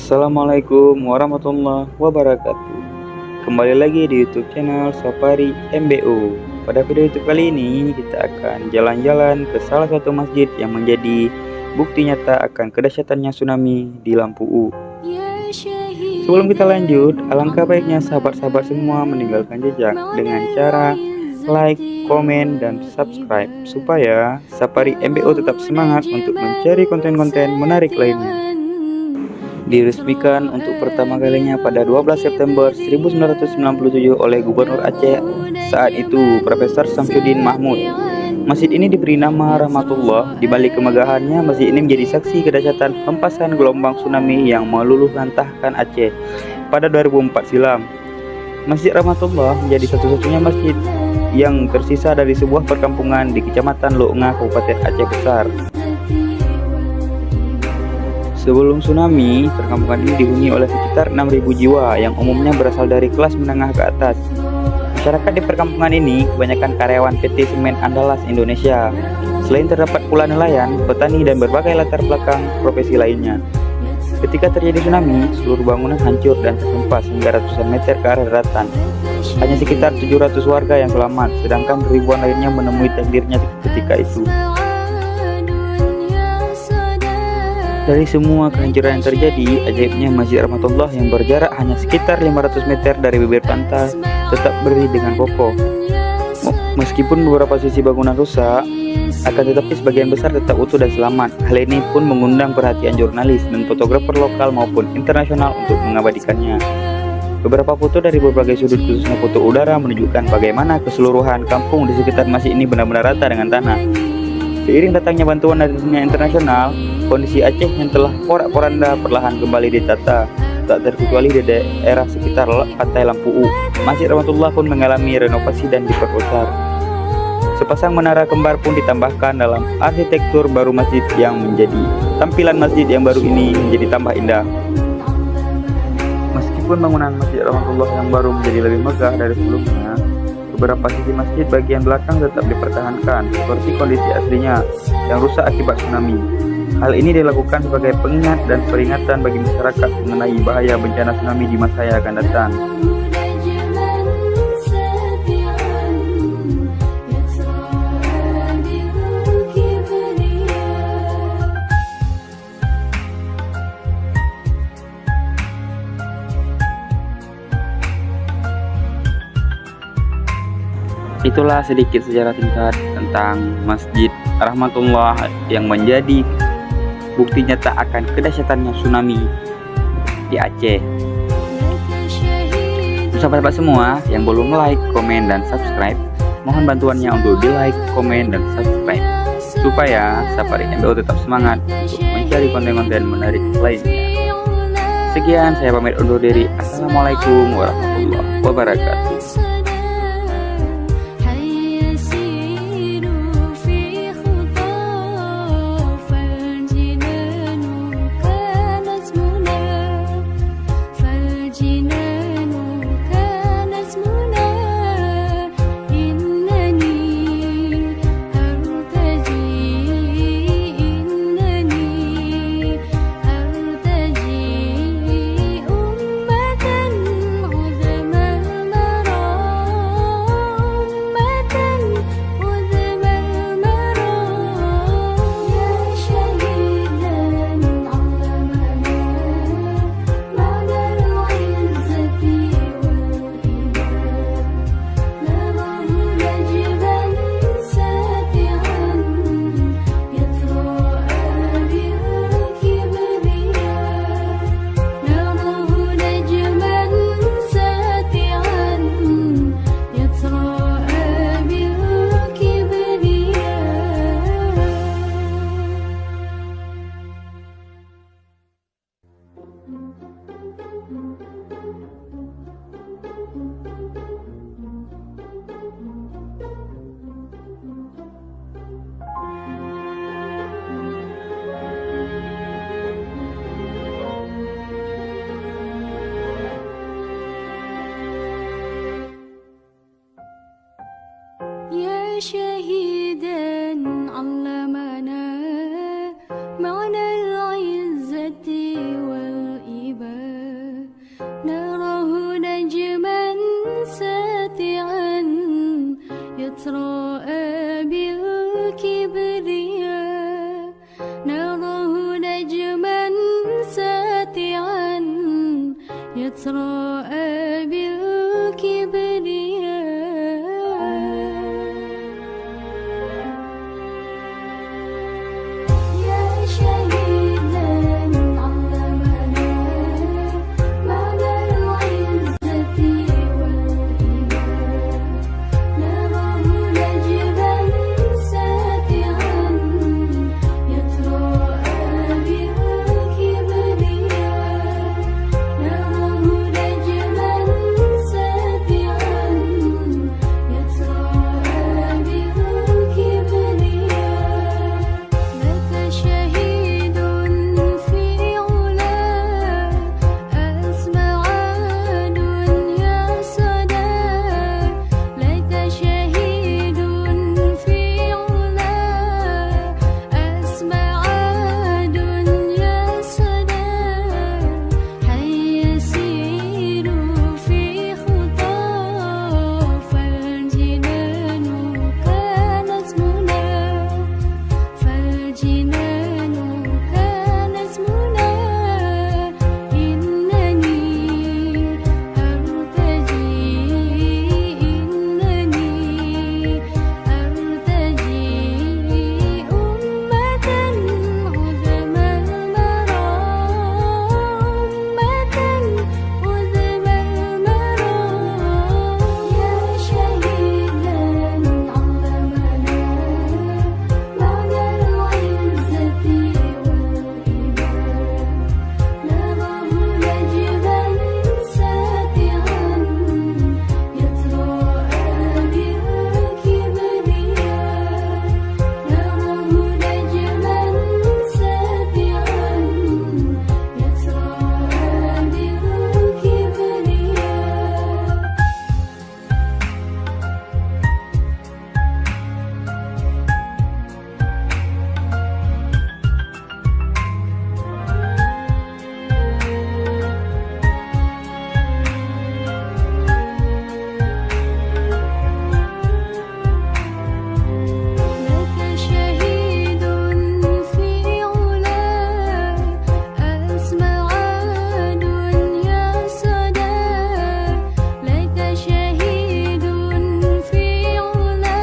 Assalamualaikum warahmatullahi wabarakatuh. Kembali lagi di YouTube channel Safari MBO. Pada video YouTube kali ini kita akan jalan-jalan ke salah satu masjid yang menjadi bukti nyata akan kedahsyatannya tsunami di Lampu U. Sebelum kita lanjut, alangkah baiknya sahabat-sahabat semua meninggalkan jejak dengan cara like, komen, dan subscribe supaya Safari MBO tetap semangat untuk mencari konten-konten menarik lainnya. Diresmikan untuk pertama kalinya pada 12 September 1997 oleh Gubernur Aceh saat itu, Profesor Samsudin Mahmud. Masjid ini diberi nama Rahmatullah. Di balik kemegahannya, masjid ini menjadi saksi kedahsyatan hempasan gelombang tsunami yang meluluhlantahkan Aceh pada 2004 silam. Masjid Rahmatullah menjadi satu-satunya masjid yang tersisa dari sebuah perkampungan di Kecamatan Loknga, Kabupaten Aceh Besar. Sebelum tsunami, perkampungan ini dihuni oleh sekitar 6.000 jiwa yang umumnya berasal dari kelas menengah ke atas. Masyarakat di perkampungan ini kebanyakan karyawan PT Semen Andalas Indonesia. Selain terdapat pula nelayan, petani, dan berbagai latar belakang profesi lainnya. Ketika terjadi tsunami, seluruh bangunan hancur dan terhempas hingga ratusan meter ke arah daratan. Hanya sekitar 700 warga yang selamat, sedangkan ribuan lainnya menemui takdirnya ketika itu. Dari semua kehancuran yang terjadi, ajaibnya Masjid Rahmatullah yang berjarak hanya sekitar 500 meter dari bibir pantai tetap berdiri dengan kokoh. Meskipun beberapa sisi bangunan rusak, akan tetapi sebagian besar tetap utuh dan selamat. Hal ini pun mengundang perhatian jurnalis dan fotografer lokal maupun internasional untuk mengabadikannya. Beberapa foto dari berbagai sudut, khususnya foto udara, menunjukkan bagaimana keseluruhan kampung di sekitar masjid ini benar-benar rata dengan tanah. Seiring datangnya bantuan dari dunia internasional, kondisi Aceh yang telah porak-poranda perlahan kembali ditata, tak terkecuali di daerah sekitar pantai Lampu U. Masjid Rahmatullah pun mengalami renovasi dan diperbesar. Sepasang menara kembar pun ditambahkan dalam arsitektur baru masjid yang menjadi tampilan masjid yang baru ini menjadi tambah indah. Meskipun bangunan Masjid Rahmatullah yang baru menjadi lebih megah dari sebelumnya, beberapa sisi masjid bagian belakang tetap dipertahankan seperti kondisi aslinya yang rusak akibat tsunami. Hal ini dilakukan sebagai pengingat dan peringatan bagi masyarakat mengenai bahaya bencana tsunami di masa yang akan datang. Itulah sedikit sejarah singkat tentang Masjid Rahmatullah yang menjadi bukti nyata akan kedahsyatannya tsunami di Aceh. Sahabat-sahabat semua yang belum like, komen, dan subscribe, mohon bantuannya untuk di like, komen, dan subscribe supaya Safari MBO tetap semangat untuk mencari konten-konten menarik lainnya. Sekian, saya pamit undur diri. Assalamualaikum warahmatullahi wabarakatuh. يتراءى بالكبرياء يا شهيدا علمنا معنى العزة والإيمان نراه نجما ساتعا يتراءى بالكبرياء نراه نجما ساتعا يتراءى بالكبرياء لك شهيد في علا أسمع دنيا صدى لك شهيد في علا أسمع دنيا صدى حي يسير في خطاه فالجنان كانت منى فالجنان كانت منى إنني أرتجي أمة عظم المرى يا شهيدا علمنا معنى العزة والإيمان نراه نجما ساتعا يتراءى بالكبرياء نراه نجما ساتعا يتراءى بالكبرياء لك شهيد في علا أسمع دنيا صدى لك شهيد في علا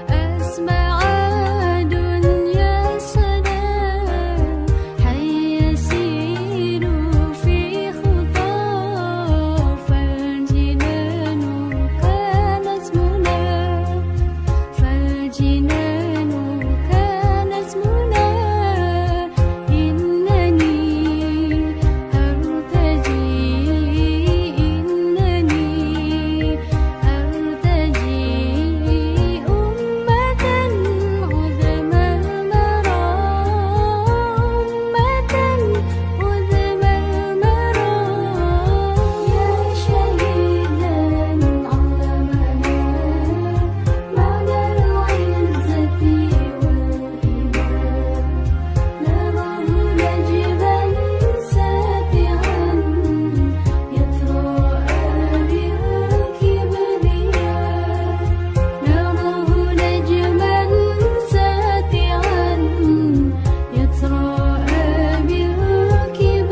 أسمع دنيا صدى حي يسير في خطاه فالجنان كانت منى فالجنان كانت منى إنني أرتجي أمة عظم المرى يا شهيدا علمنا معنى العزة والإيمان نراه نجما ساتعا يتراءى بالكبرياء نراه نجما ساتعا يتراءى بالكبرياء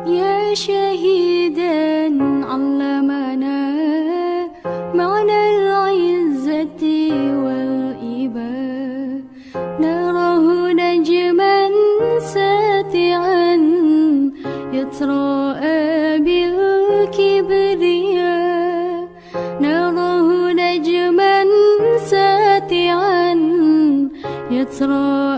يا شهيدا علمنا معنى العزة والإباء نراه نجما ساتعا يتراءى بالكبرياء نراه نجما ساتعا يتراءى